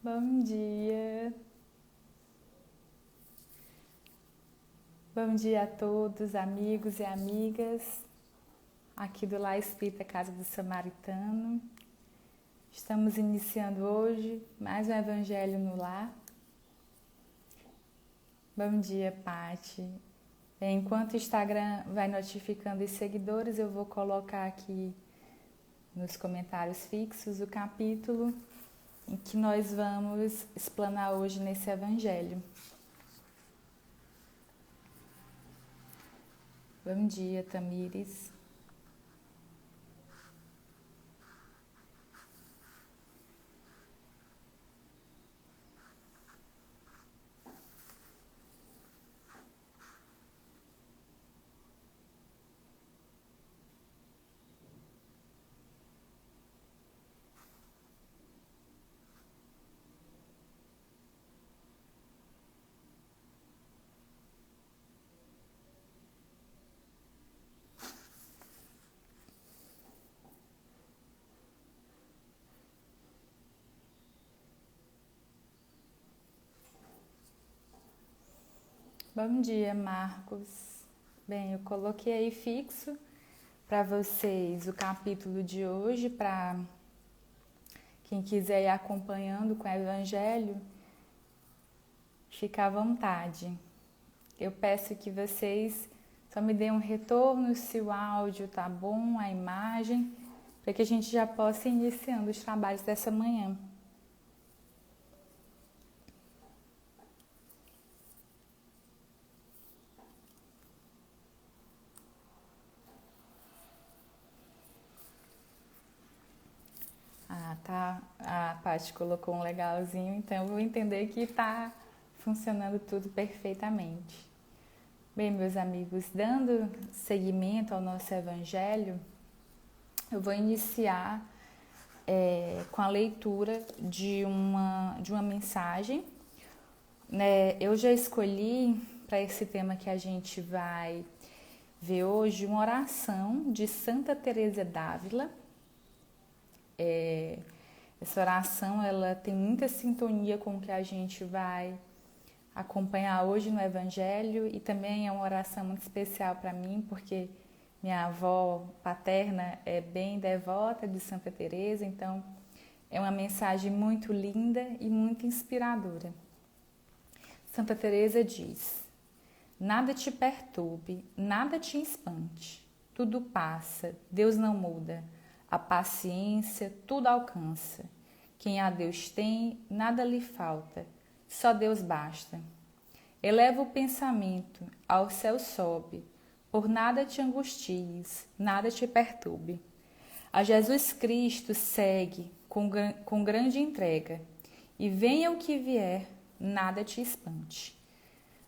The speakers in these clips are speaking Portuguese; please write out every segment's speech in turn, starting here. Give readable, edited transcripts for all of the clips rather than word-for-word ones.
Bom dia! Bom dia a todos, amigos e amigas, aqui do Lar Espírita Casa do Samaritano. Estamos iniciando hoje mais um Evangelho no Lar. Bom dia, Pati. Enquanto o Instagram vai notificando os seguidores, eu vou colocar aqui nos comentários fixos o capítulo em que nós vamos explanar hoje nesse Evangelho. Bom dia, Tamires. Bom dia, Marcos. Bem, eu coloquei aí fixo para vocês o capítulo de hoje, para quem quiser ir acompanhando com o Evangelho, fica à vontade. Eu peço que vocês só me deem um retorno se o áudio tá bom, a imagem, para que a gente já possa ir iniciando os trabalhos dessa manhã. Tá. A Paty colocou um legalzinho, então eu vou entender que está funcionando tudo perfeitamente. Bem, meus amigos, dando seguimento ao nosso Evangelho, eu vou iniciar com a leitura de uma mensagem. Eu já escolhi para esse tema que a gente vai ver hoje uma oração de Santa Teresa d'Ávila. Essa oração ela tem muita sintonia com o que a gente vai acompanhar hoje no Evangelho e também é uma oração muito especial para mim, porque minha avó paterna é bem devota de Santa Teresa, então é uma mensagem muito linda e muito inspiradora. Santa Teresa diz: nada te perturbe, nada te espante, tudo passa, Deus não muda. A paciência tudo alcança. Quem a Deus tem, nada lhe falta. Só Deus basta. Eleva o pensamento, ao céu sobe. Por nada te angusties, nada te perturbe. A Jesus Cristo segue com grande entrega. E venha o que vier, nada te espante.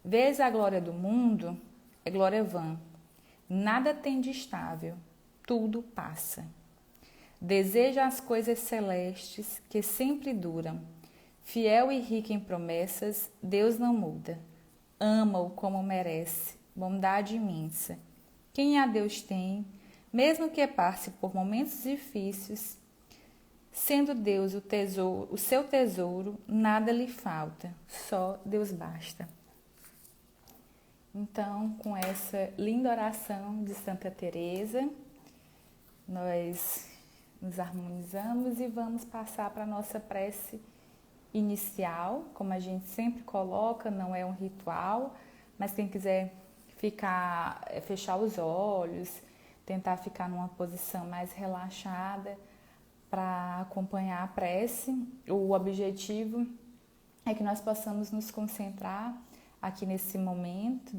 Vês a glória do mundo, é glória vã. Nada tem de estável, tudo passa. Deseja as coisas celestes que sempre duram. Fiel e rico em promessas, Deus não muda. Ama-o como merece, bondade imensa. Quem a Deus tem, mesmo que passe por momentos difíceis, sendo Deus o seu tesouro, nada lhe falta, só Deus basta. Então, com essa linda oração de Santa Teresa, nós nos harmonizamos e vamos passar para a nossa prece inicial, como a gente sempre coloca, não é um ritual, mas quem quiser fechar os olhos, tentar ficar numa posição mais relaxada para acompanhar a prece. O objetivo é que nós possamos nos concentrar aqui nesse momento,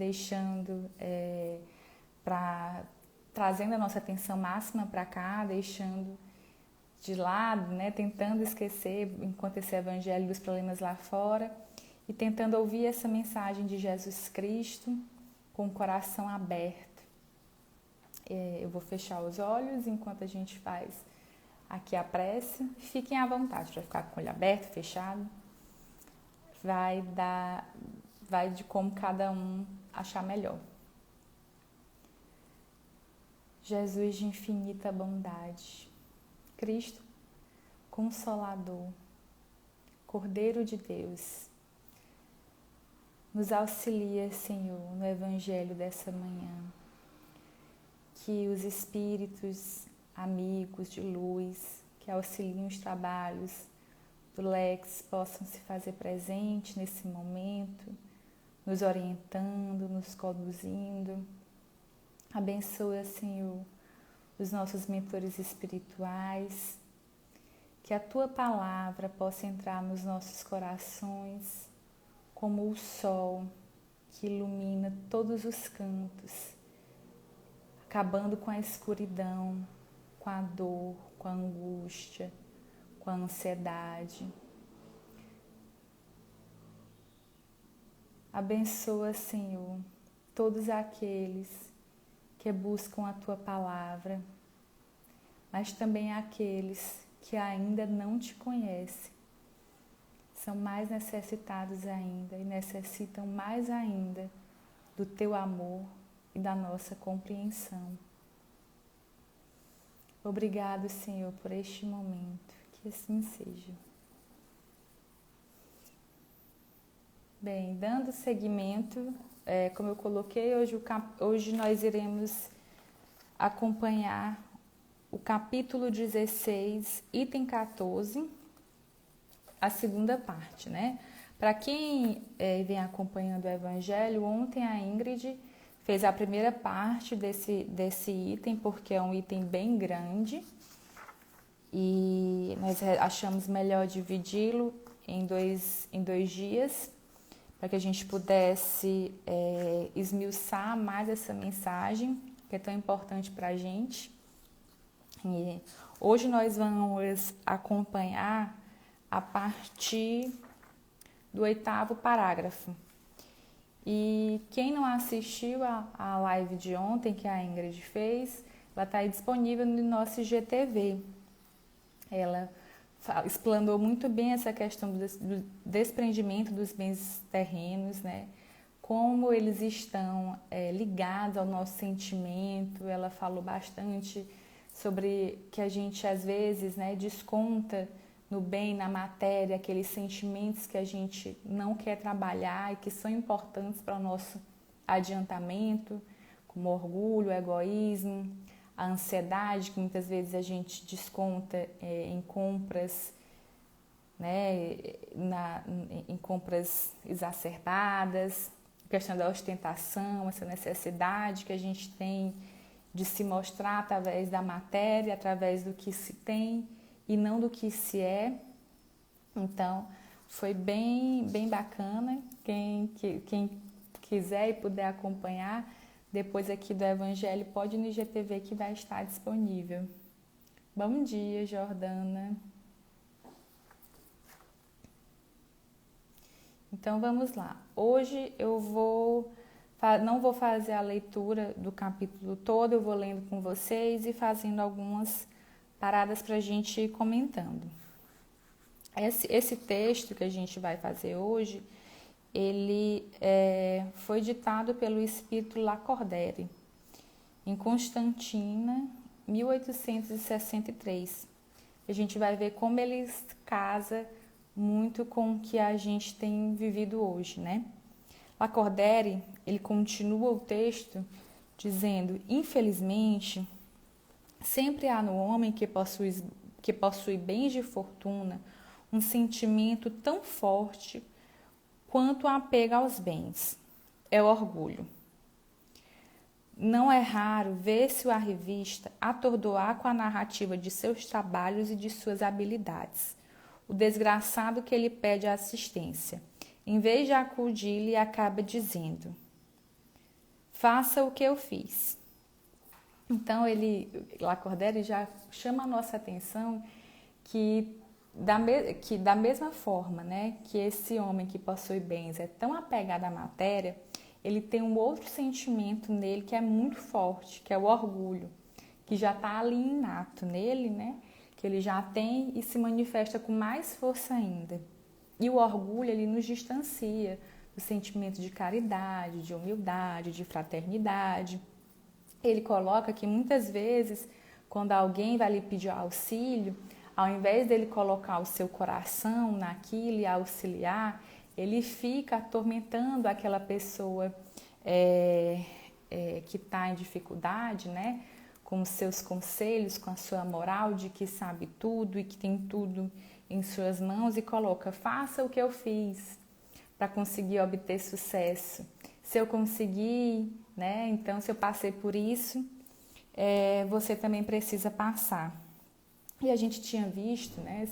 trazendo a nossa atenção máxima para cá, deixando de lado, tentando esquecer, enquanto esse Evangelho dos problemas lá fora, e tentando ouvir essa mensagem de Jesus Cristo com o coração aberto. Eu vou fechar os olhos enquanto a gente faz aqui a prece. Fiquem à vontade para ficar com o olho aberto, fechado. Vai de como cada um achar melhor. Jesus de infinita bondade, Cristo Consolador, Cordeiro de Deus, nos auxilia, Senhor, no Evangelho dessa manhã. Que os espíritos amigos de luz que auxiliam os trabalhos do Lex possam se fazer presente nesse momento, nos orientando, nos conduzindo. Abençoa, Senhor, os nossos mentores espirituais, que a Tua palavra possa entrar nos nossos corações como o sol que ilumina todos os cantos, acabando com a escuridão, com a dor, com a angústia, com a ansiedade. Abençoa, Senhor, todos aqueles que buscam a Tua palavra, mas também aqueles que ainda não Te conhecem. São mais necessitados ainda e necessitam mais ainda do Teu amor e da nossa compreensão. Obrigado, Senhor, por este momento. Que assim seja. Bem, dando seguimento, como eu coloquei, hoje nós iremos acompanhar o capítulo 16, item 14, a segunda parte, né? Para quem vem acompanhando o Evangelho, ontem a Ingrid fez a primeira parte desse item, porque é um item bem grande e nós achamos melhor dividi-lo em dois dias, para que a gente pudesse esmiuçar mais essa mensagem, que é tão importante para a gente. E hoje nós vamos acompanhar a partir do 8º parágrafo. E quem não assistiu a live de ontem, que a Ingrid fez, ela está aí disponível no nosso IGTV. Ela explanou muito bem essa questão do desprendimento dos bens terrenos, né? Como eles estão ligados ao nosso sentimento. Ela falou bastante sobre que a gente às vezes, né, desconta no bem, na matéria, aqueles sentimentos que a gente não quer trabalhar e que são importantes para o nosso adiantamento, como o orgulho, o egoísmo, a ansiedade, que muitas vezes a gente desconta em compras, né, em compras exacerbadas, a questão da ostentação, essa necessidade que a gente tem de se mostrar através da matéria, através do que se tem e não do que se é. Então, foi bem bacana. Quem quiser e puder acompanhar, depois aqui do Evangelho, pode ir no IGTV que vai estar disponível. Bom dia, Jordana. Então, vamos lá. Hoje eu não vou fazer a leitura do capítulo todo, eu vou lendo com vocês e fazendo algumas paradas para a gente ir comentando. Esse texto que a gente vai fazer hoje, ele foi ditado pelo espírito Lacordaire, em Constantina, 1863. A gente vai ver como ele casa muito com o que a gente tem vivido hoje, né? Lacordaire, ele continua o texto dizendo: infelizmente, sempre há no homem que possui bens de fortuna um sentimento tão forte quanto o apego aos bens. É o orgulho. Não é raro ver-se o arrivista atordoar com a narrativa de seus trabalhos e de suas habilidades o desgraçado que lhe pede assistência. Em vez de acudir-lhe, acaba dizendo: faça o que eu fiz. Então, Lacordaire já chama a nossa atenção que da mesma forma, né, que esse homem que possui bens é tão apegado à matéria, ele tem um outro sentimento nele que é muito forte, que é o orgulho, que já está ali inato nele, né, que ele já tem e se manifesta com mais força ainda. E o orgulho, ele nos distancia do sentimento de caridade, de humildade, de fraternidade. Ele coloca que muitas vezes, quando alguém vai lhe pedir auxílio, ao invés dele colocar o seu coração naquilo e auxiliar, ele fica atormentando aquela pessoa que está em dificuldade, né? Com os seus conselhos, com a sua moral de que sabe tudo e que tem tudo em suas mãos e coloca, faça o que eu fiz para conseguir obter sucesso. Se eu conseguir, né? Então, se eu passei por isso, você também precisa passar. E a gente tinha visto, né?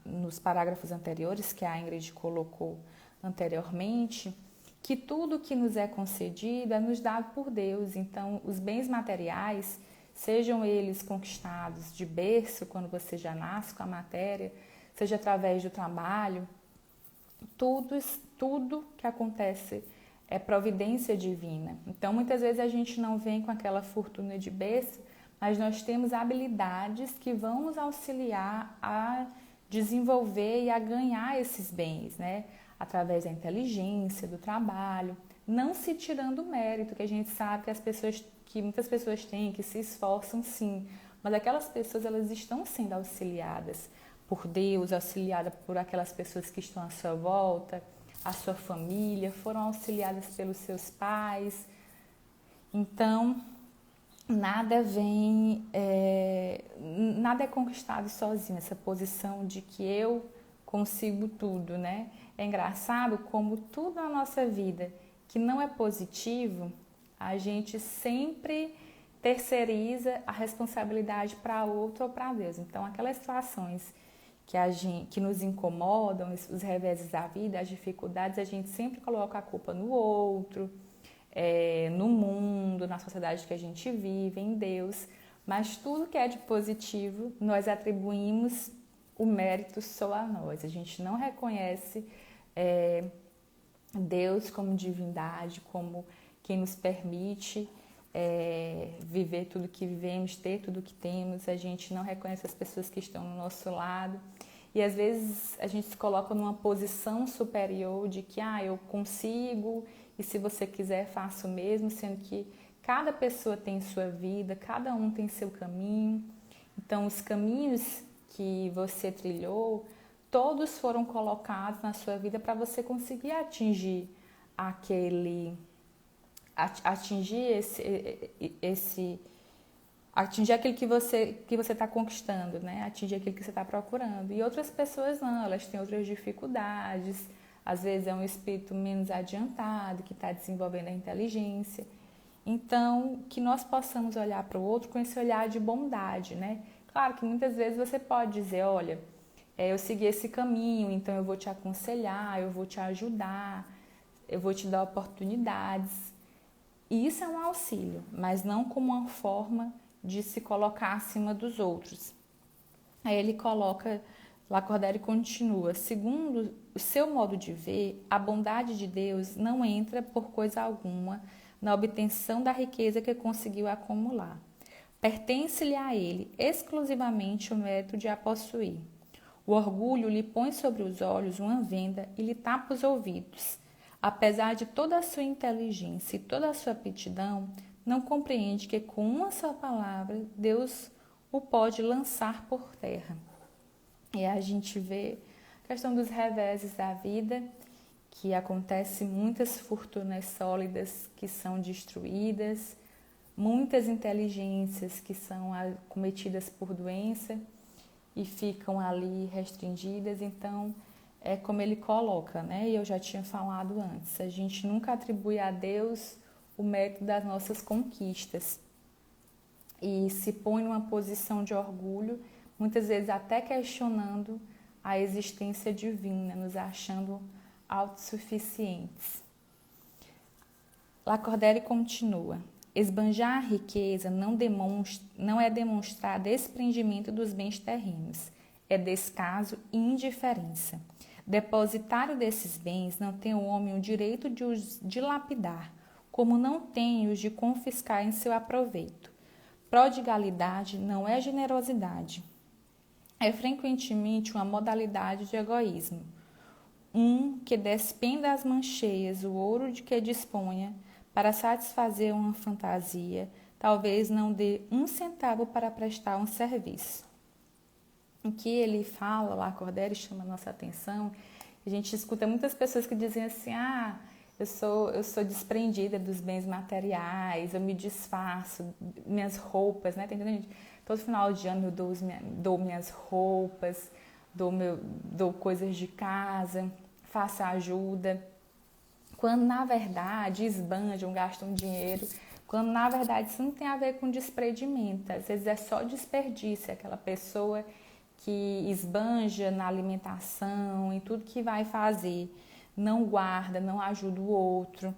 Nos parágrafos anteriores que a Ingrid colocou anteriormente, que tudo que nos é concedido é nos dado por Deus. Então, os bens materiais, sejam eles conquistados de berço, quando você já nasce com a matéria, seja através do trabalho, tudo que acontece é providência divina. Então, muitas vezes a gente não vem com aquela fortuna de berço, mas nós temos habilidades que vão nos auxiliar a desenvolver e a ganhar esses bens, né? Através da inteligência, do trabalho, não se tirando o mérito, que a gente sabe que muitas pessoas têm, que se esforçam sim, mas aquelas pessoas elas estão sendo auxiliadas por Deus, auxiliadas por aquelas pessoas que estão à sua volta, a sua família, foram auxiliadas pelos seus pais. Então, nada é conquistado sozinho, essa posição de que eu consigo tudo, né? É engraçado como tudo na nossa vida que não é positivo, a gente sempre terceiriza a responsabilidade para outro ou para Deus. Então, aquelas situações que nos incomodam, os reveses da vida, as dificuldades, a gente sempre coloca a culpa no outro, no mundo, na sociedade que a gente vive, em Deus. Mas tudo que é de positivo, nós atribuímos o mérito só a nós. A gente não reconhece Deus como divindade, como quem nos permite viver tudo que vivemos, ter tudo que temos. A gente não reconhece as pessoas que estão no nosso lado. E às vezes a gente se coloca numa posição superior de que eu consigo e se você quiser faça o mesmo, sendo que cada pessoa tem sua vida, cada um tem seu caminho. Então os caminhos que você trilhou, todos foram colocados na sua vida para você conseguir atingir atingir aquilo que você está conquistando, né? Atingir aquilo que você está procurando. E outras pessoas não, elas têm outras dificuldades. Às vezes é um espírito menos adiantado, que está desenvolvendo a inteligência. Então, que nós possamos olhar para o outro com esse olhar de bondade, né? Claro que muitas vezes você pode dizer, olha, eu segui esse caminho, então eu vou te aconselhar, eu vou te ajudar, eu vou te dar oportunidades. E isso é um auxílio, mas não como uma forma de se colocar acima dos outros. Aí ele coloca, Lacordaire continua, segundo o seu modo de ver, a bondade de Deus não entra por coisa alguma na obtenção da riqueza que conseguiu acumular. Pertence-lhe a ele exclusivamente o mérito de a possuir. O orgulho lhe põe sobre os olhos uma venda e lhe tapa os ouvidos. Apesar de toda a sua inteligência e toda a sua aptidão, não compreende que com uma só palavra Deus o pode lançar por terra. E a gente vê a questão dos reveses da vida, que acontece muitas fortunas sólidas que são destruídas, muitas inteligências que são cometidas por doença e ficam ali restringidas. Então, é como ele coloca, né? E eu já tinha falado antes, a gente nunca atribui a Deus o mérito das nossas conquistas e se põe numa posição de orgulho, muitas vezes até questionando a existência divina, nos achando autossuficientes. Lacordaire continua, esbanjar a riqueza não é demonstrar desprendimento dos bens terrenos, é descaso e indiferença. Depositário desses bens, não tem o homem o direito de os dilapidar, como não tem os de confiscar em seu aproveito. Prodigalidade não é generosidade. É frequentemente uma modalidade de egoísmo. Que despenda às mancheias o ouro de que disponha para satisfazer uma fantasia, talvez não dê 1 centavo para prestar um serviço. O que ele fala, lá, Cordério, chama a nossa atenção. A gente escuta muitas pessoas que dizem assim, eu sou desprendida dos bens materiais, eu me desfaço, minhas roupas, né? Tá entendendo? Todo final de ano eu dou minhas roupas, dou coisas de casa, faço ajuda. Quando na verdade esbanjam, gastam dinheiro, quando na verdade isso não tem a ver com desprendimento, às vezes é só desperdício, aquela pessoa que esbanja na alimentação, em tudo que vai fazer, não guarda, não ajuda o outro,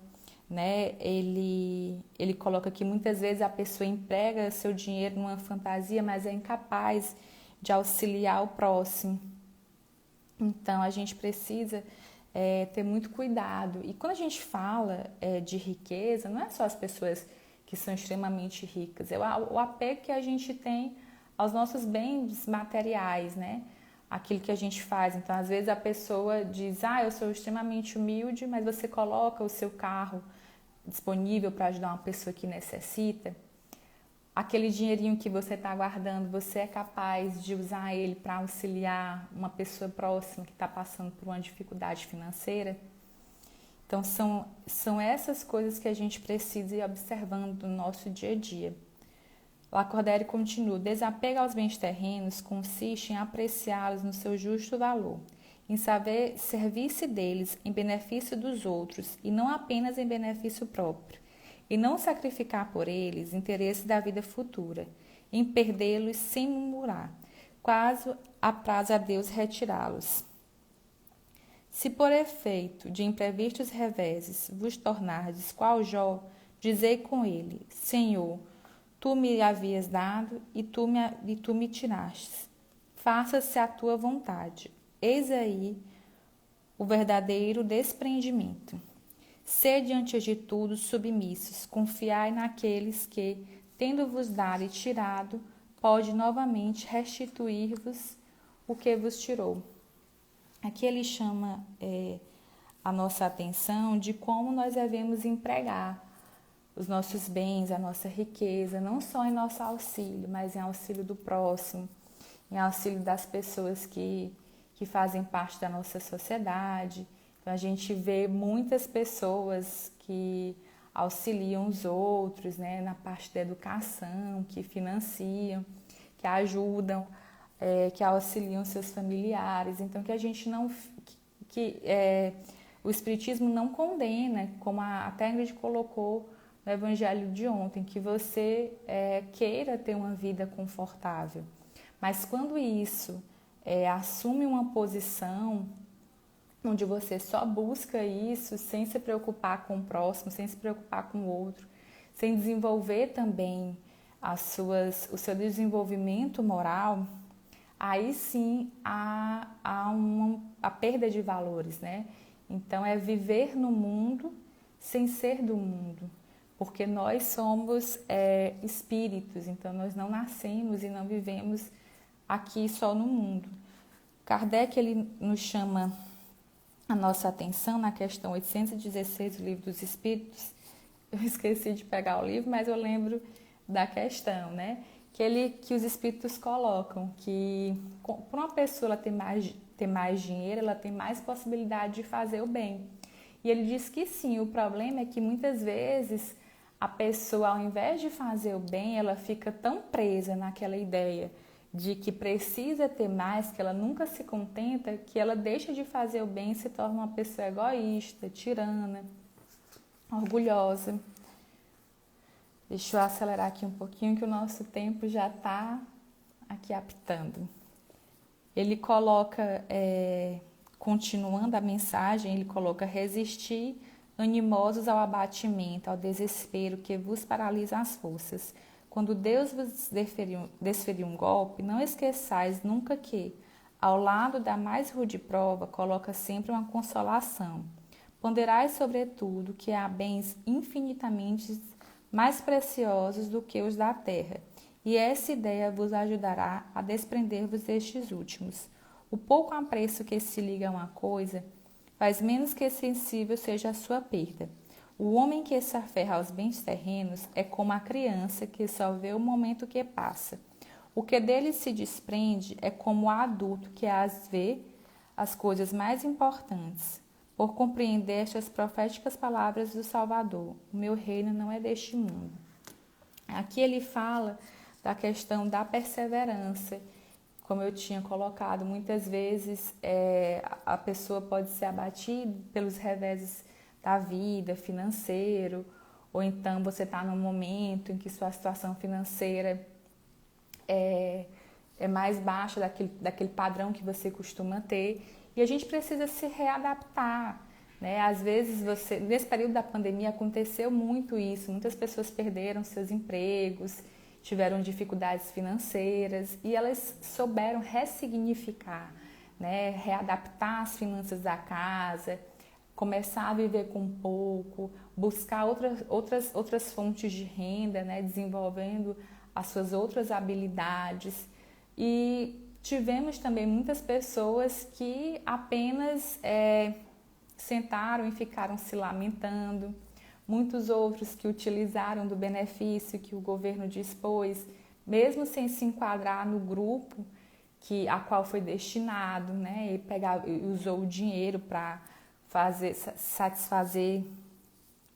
né? Ele coloca que muitas vezes a pessoa emprega seu dinheiro numa fantasia, mas é incapaz de auxiliar o próximo. Então a gente precisa ter muito cuidado. E quando a gente fala de riqueza, não é só as pessoas que são extremamente ricas, é o apego que a gente tem aos nossos bens materiais, né? Aquilo que a gente faz. Então, às vezes a pessoa diz, eu sou extremamente humilde, mas você coloca o seu carro disponível para ajudar uma pessoa que necessita. Aquele dinheirinho que você está guardando, você é capaz de usar ele para auxiliar uma pessoa próxima que está passando por uma dificuldade financeira? Então, são essas coisas que a gente precisa ir observando no nosso dia a dia. Lacordaire continua, desapego aos bens terrenos consiste em apreciá-los no seu justo valor, em saber servir-se deles em benefício dos outros e não apenas em benefício próprio, e não sacrificar por eles interesse da vida futura, em perdê-los sem murmurar, quase apraz a Deus retirá-los. Se por efeito de imprevistos reveses vos tornardes qual Jó, dizei com ele, Senhor, tu me havias dado e tu me tirastes. Faça-se a tua vontade. Eis aí o verdadeiro desprendimento. Sede antes de tudo submissos, confiai naqueles que, tendo-vos dado e tirado, pode novamente restituir-vos o que vos tirou. Aqui ele chama a nossa atenção de como nós devemos empregar os nossos bens, a nossa riqueza, não só em nosso auxílio, mas em auxílio do próximo, em auxílio das pessoas que fazem parte da nossa sociedade. Então, a gente vê muitas pessoas que auxiliam os outros, né, na parte da educação, que financiam, que ajudam, que auxiliam seus familiares. Então, que a gente não... o Espiritismo não condena, como até a Ingrid colocou no Evangelho de ontem, que você queira ter uma vida confortável. Mas quando isso assume uma posição onde você só busca isso sem se preocupar com o próximo, sem se preocupar com o outro, sem desenvolver também o seu desenvolvimento moral, aí sim há a perda de valores, né? Então é viver no mundo sem ser do mundo, porque nós somos espíritos, então nós não nascemos e não vivemos aqui só no mundo. Kardec ele nos chama a nossa atenção na questão 816 do Livro dos Espíritos. Eu esqueci de pegar o livro, mas eu lembro da questão, né? Que os espíritos colocam que para uma pessoa ela ter mais dinheiro, ela tem mais possibilidade de fazer o bem. E ele diz que sim, o problema é que muitas vezes a pessoa, ao invés de fazer o bem, ela fica tão presa naquela ideia de que precisa ter mais, que ela nunca se contenta, que ela deixa de fazer o bem e se torna uma pessoa egoísta, tirana, orgulhosa. Deixa eu acelerar aqui um pouquinho que o nosso tempo já está aqui apitando. Ele coloca, continuando a mensagem, ele coloca resistir animosos ao abatimento, ao desespero que vos paralisa as forças. Quando Deus vos desferir um golpe, não esqueçais nunca que, ao lado da mais rude prova, coloca sempre uma consolação. Ponderai, sobretudo, que há bens infinitamente mais preciosos do que os da terra, e essa ideia vos ajudará a desprender-vos destes últimos. O pouco apreço que se liga a uma coisa faz menos que sensível seja a sua perda. O homem que se aferra aos bens terrenos é como a criança que só vê o momento que passa. O que dele se desprende é como o adulto que as vê as coisas mais importantes, por compreender estas proféticas palavras do Salvador. O meu reino não é deste mundo. Aqui ele fala da questão da perseverança. Como eu tinha colocado, muitas vezes a pessoa pode ser abatida pelos reveses da vida, financeiro, ou então você está num momento em que sua situação financeira é mais baixa daquele padrão que você costuma ter, e a gente precisa se readaptar, né? Às vezes nesse período da pandemia aconteceu muito isso, muitas pessoas perderam seus empregos, tiveram dificuldades financeiras e elas souberam ressignificar, né? Readaptar as finanças da casa, começar a viver com pouco, buscar outras fontes de renda, né? Desenvolvendo as suas outras habilidades. E tivemos também muitas pessoas que apenas sentaram e ficaram se lamentando, muitos outros que utilizaram do benefício que o governo dispôs, mesmo sem se enquadrar no grupo a qual foi destinado, né? E usou o dinheiro para satisfazer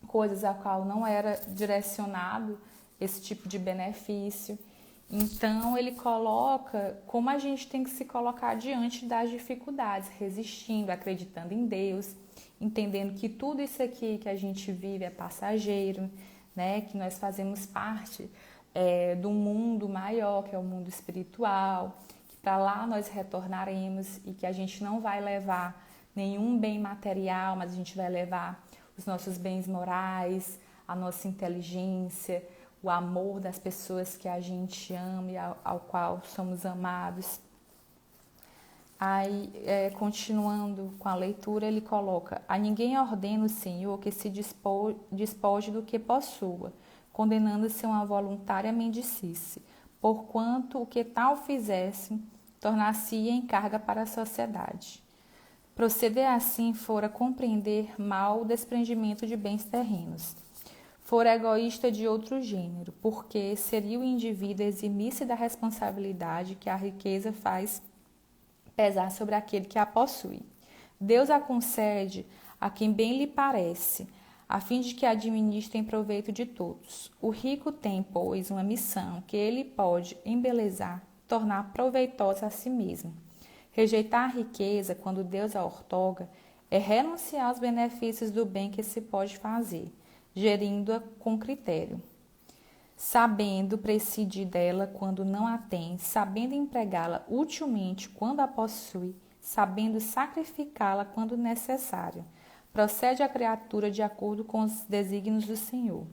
coisas a qual não era direcionado esse tipo de benefício. Então ele coloca como a gente tem que se colocar diante das dificuldades, resistindo, acreditando em Deus, entendendo que tudo isso aqui que a gente vive é passageiro, né? Que nós fazemos parte do mundo maior, que é o mundo espiritual, que para lá nós retornaremos e que a gente não vai levar nenhum bem material, mas a gente vai levar os nossos bens morais, a nossa inteligência, o amor das pessoas que a gente ama e ao qual somos amados. Aí, continuando com a leitura, ele coloca: a ninguém ordena o Senhor que se despoje do que possua, condenando-se a uma voluntária mendicice, porquanto o que tal fizesse tornar-se-ia em carga para a sociedade. Proceder assim fora compreender mal o desprendimento de bens terrenos. Fora egoísta de outro gênero, porque seria o indivíduo eximir-se da responsabilidade que a riqueza faz pesar sobre aquele que a possui. Deus a concede a quem bem lhe parece, a fim de que administre em proveito de todos. O rico tem, pois, uma missão que ele pode embelezar, tornar proveitosa a si mesmo. Rejeitar a riqueza, quando Deus a outorga, é renunciar aos benefícios do bem que se pode fazer, gerindo-a com critério, sabendo prescindir dela quando não a tem, sabendo empregá-la utilmente quando a possui, sabendo sacrificá-la quando necessário. Procede a criatura de acordo com os desígnios do Senhor.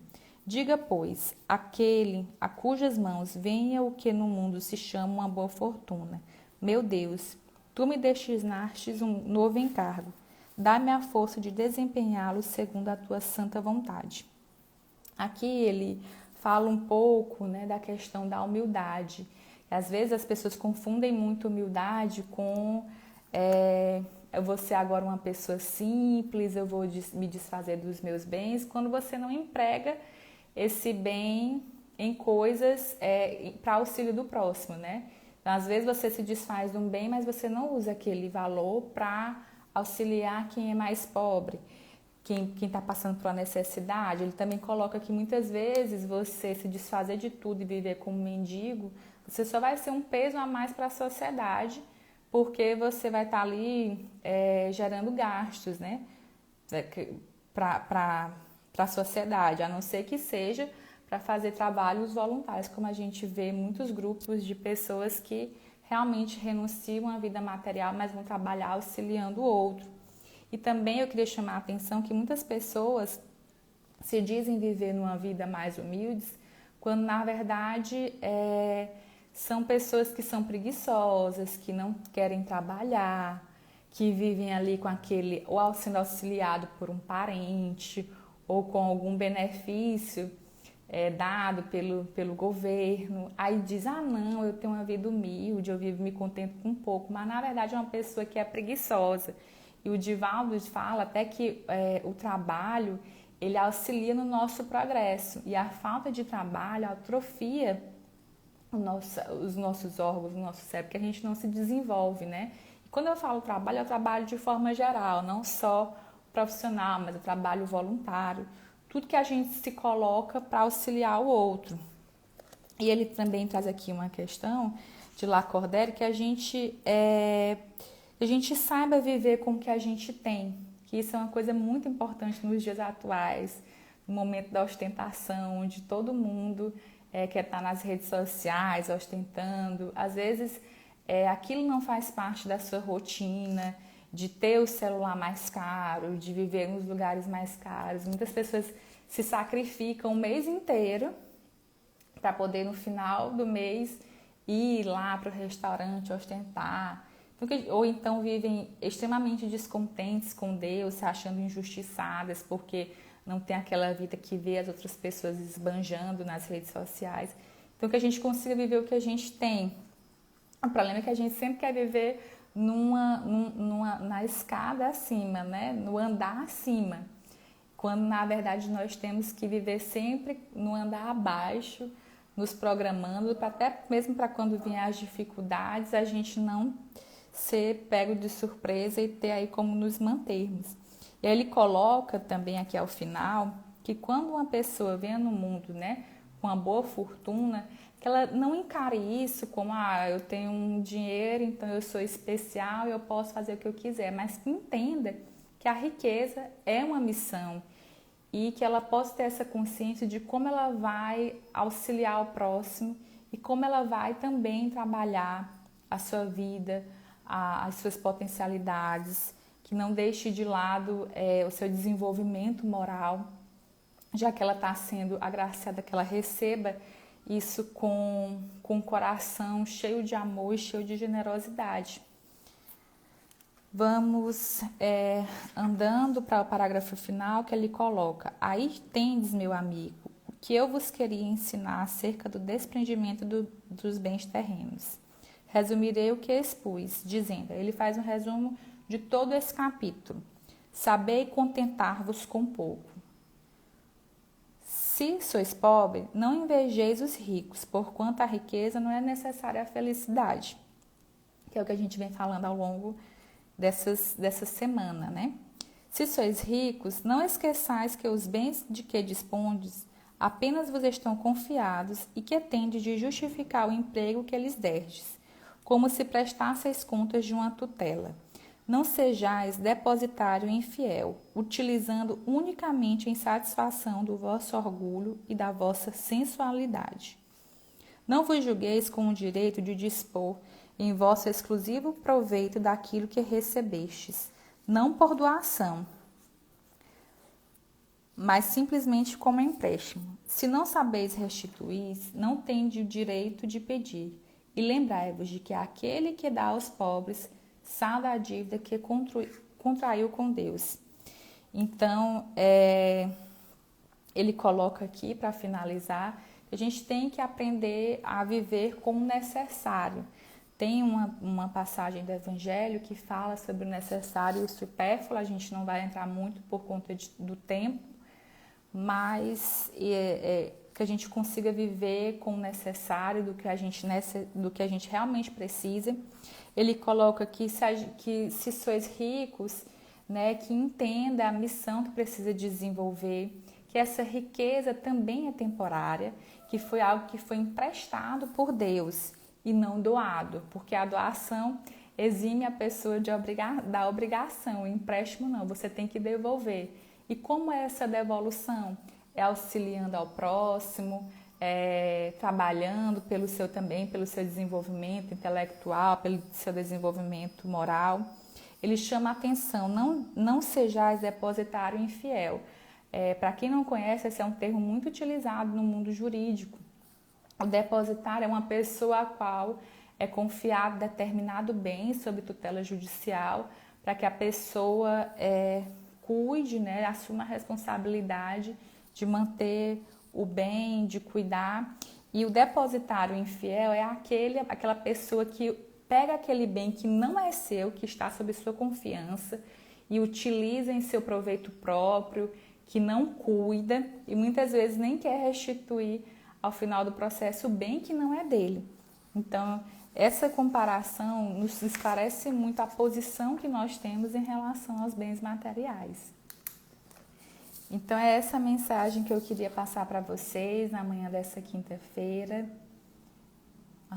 Diga, pois, aquele a cujas mãos venha o que no mundo se chama uma boa fortuna: meu Deus, tu me destinastes um novo encargo. Dá-me a força de desempenhá-lo segundo a tua santa vontade. Aqui ele fala um pouco, né, da questão da humildade. Às vezes as pessoas confundem muito humildade com eu vou ser agora uma pessoa simples, eu vou me desfazer dos meus bens, quando você não emprega esse bem em coisas para auxílio do próximo, né? Então, às vezes você se desfaz de um bem, mas você não usa aquele valor para auxiliar quem é mais pobre, quem está passando por uma necessidade. Ele também coloca que muitas vezes você se desfazer de tudo e viver como mendigo, você só vai ser um peso a mais para a sociedade, porque você vai estar ali gerando gastos, né, para a sociedade, a não ser que seja para fazer trabalhos voluntários, como a gente vê muitos grupos de pessoas que realmente renunciam à vida material, mas vão trabalhar auxiliando o outro. E também eu queria chamar a atenção que muitas pessoas se dizem viver numa vida mais humilde, quando na verdade são pessoas que são preguiçosas, que não querem trabalhar, que vivem ali com aquele, ou sendo auxiliado por um parente, ou com algum benefício dado pelo governo. Aí diz, não, eu tenho uma vida humilde, eu vivo me contento com pouco, mas na verdade é uma pessoa que é preguiçosa. E o Divaldo fala até que o trabalho, ele auxilia no nosso progresso, e a falta de trabalho atrofia os nossos órgãos, o nosso cérebro, que a gente não se desenvolve, né? E quando eu falo trabalho, eu trabalho de forma geral, não só profissional, mas eu trabalho voluntário. Tudo que a gente se coloca para auxiliar o outro. E ele também traz aqui uma questão de Lacordaire que a gente saiba viver com o que a gente tem, que isso é uma coisa muito importante nos dias atuais, no momento da ostentação, onde todo mundo quer estar nas redes sociais ostentando. Às vezes aquilo não faz parte da sua rotina, de ter o celular mais caro, de viver nos lugares mais caros. Muitas pessoas se sacrificam o mês inteiro para poder no final do mês ir lá para o restaurante ostentar. Ou então vivem extremamente descontentes com Deus, se achando injustiçadas porque não tem aquela vida que vê as outras pessoas esbanjando nas redes sociais. Então que a gente consiga viver o que a gente tem. O problema é que a gente sempre quer viver na escada acima, né? No andar acima, quando na verdade nós temos que viver sempre no andar abaixo, nos programando, até mesmo para quando vier as dificuldades, a gente não ser pego de surpresa e ter aí como nos mantermos. E aí ele coloca também aqui ao final que quando uma pessoa vem no mundo, né, com uma boa fortuna, que ela não encare isso como, eu tenho um dinheiro, então eu sou especial e eu posso fazer o que eu quiser, mas que entenda que a riqueza é uma missão e que ela possa ter essa consciência de como ela vai auxiliar o próximo e como ela vai também trabalhar a sua vida, as suas potencialidades, que não deixe de lado o seu desenvolvimento moral, já que ela está sendo agraciada, que ela receba isso com o coração cheio de amor e cheio de generosidade. Vamos andando para o parágrafo final, que ele coloca: aí tendes, meu amigo, o que eu vos queria ensinar acerca do desprendimento dos bens terrenos. Resumirei o que expus, dizendo, ele faz um resumo de todo esse capítulo. Sabei contentar-vos com pouco. Se sois pobre, não invejeis os ricos, porquanto a riqueza não é necessária à felicidade, que é o que a gente vem falando ao longo dessa semana, né? Se sois ricos, não esqueçais que os bens de que dispondes apenas vos estão confiados e que tendes de justificar o emprego que lhes derdes, como se prestasseis contas de uma tutela. Não sejais depositário infiel, utilizando unicamente em satisfação do vosso orgulho e da vossa sensualidade. Não vos julgueis com o direito de dispor em vosso exclusivo proveito daquilo que recebestes, não por doação, mas simplesmente como empréstimo. Se não sabeis restituir, não tendes o direito de pedir. E lembrai-vos de que aquele que dá aos pobres salda a dívida que contraiu com Deus. Então, ele coloca aqui, para finalizar, que a gente tem que aprender a viver como necessário. Tem uma passagem do Evangelho que fala sobre o necessário e o supérfluo, a gente não vai entrar muito por conta do tempo, mas que a gente consiga viver com o necessário, do que a gente realmente precisa. Ele coloca aqui que se sois ricos, né, que entenda a missão que precisa desenvolver, que essa riqueza também é temporária, que foi algo que foi emprestado por Deus e não doado, porque a doação exime a pessoa da obrigação, o empréstimo não, você tem que devolver. E como é essa devolução? É auxiliando ao próximo, trabalhando pelo seu desenvolvimento intelectual, pelo seu desenvolvimento moral. Ele chama a atenção, não sejais depositário infiel. Para quem não conhece, esse é um termo muito utilizado no mundo jurídico. O depositário é uma pessoa a qual é confiado determinado bem sob tutela judicial para que a pessoa cuide, né, assuma a responsabilidade de manter o bem, de cuidar. E o depositário infiel é aquela pessoa que pega aquele bem que não é seu, que está sob sua confiança e utiliza em seu proveito próprio, que não cuida e muitas vezes nem quer restituir ao final do processo o bem que não é dele. Então, essa comparação nos esclarece muito a posição que nós temos em relação aos bens materiais. Então, é essa mensagem que eu queria passar para vocês na manhã dessa quinta-feira. A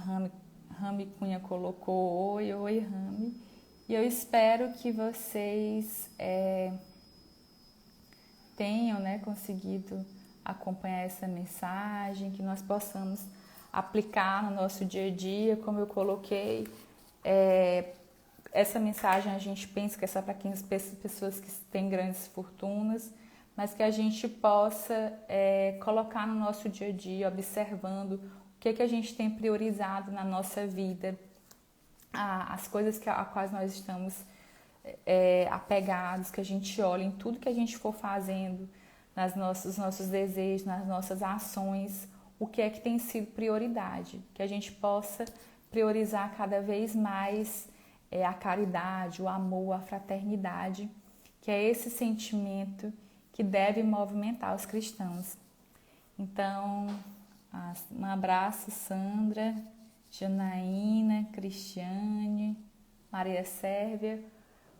Rami Cunha colocou oi Rami. E eu espero que vocês tenham, né, conseguido acompanhar essa mensagem, que nós possamos aplicar no nosso dia a dia. Como eu coloquei, essa mensagem a gente pensa que é só para aquelas pessoas que têm grandes fortunas, mas que a gente possa colocar no nosso dia a dia, observando o que a gente tem priorizado na nossa vida, as coisas a quais nós estamos apegados, que a gente olha em tudo que a gente for fazendo, nos nossos desejos, nas nossas ações, o que é que tem sido prioridade, que a gente possa priorizar cada vez mais a caridade, o amor, a fraternidade, que é esse sentimento que deve movimentar os cristãos. Então, um abraço, Sandra, Janaína, Cristiane, Maria Sérvia.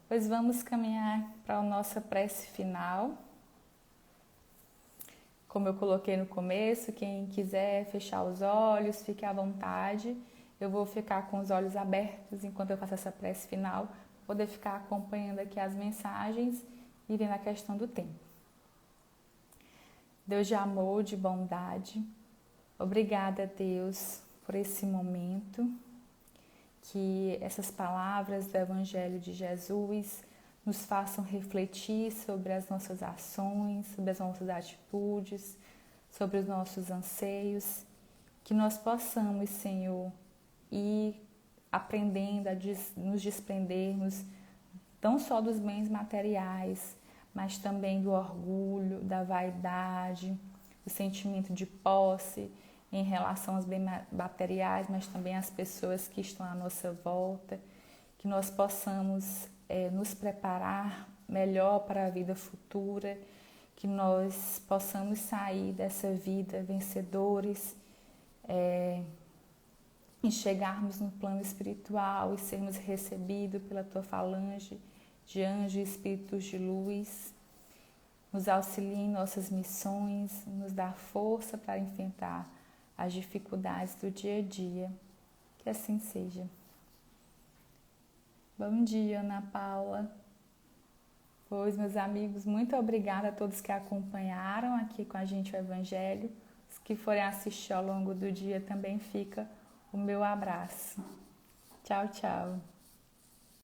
Pois vamos caminhar para a nossa prece final. Como eu coloquei no começo, quem quiser fechar os olhos, fique à vontade. Eu vou ficar com os olhos abertos enquanto eu faço essa prece final, poder ficar acompanhando aqui as mensagens e vendo a questão do tempo. Deus de amor, de bondade, obrigada, Deus, por esse momento, que essas palavras do Evangelho de Jesus nos façam refletir sobre as nossas ações, sobre as nossas atitudes, sobre os nossos anseios, que nós possamos, Senhor, ir aprendendo a nos desprendermos não só dos bens materiais, mas também do orgulho, da vaidade, do sentimento de posse em relação aos bens materiais, mas também às pessoas que estão à nossa volta, que nós possamos nos preparar melhor para a vida futura, que nós possamos sair dessa vida vencedores e chegarmos no plano espiritual e sermos recebidos pela Tua falange de anjos e espíritos de luz. Nos auxilie em nossas missões, nos dá força para enfrentar as dificuldades do dia a dia. Que assim seja. Bom dia, Ana Paula. Pois, meus amigos, muito obrigada a todos que acompanharam aqui com a gente o Evangelho. Os que forem assistir ao longo do dia também fica o meu abraço. Tchau, tchau.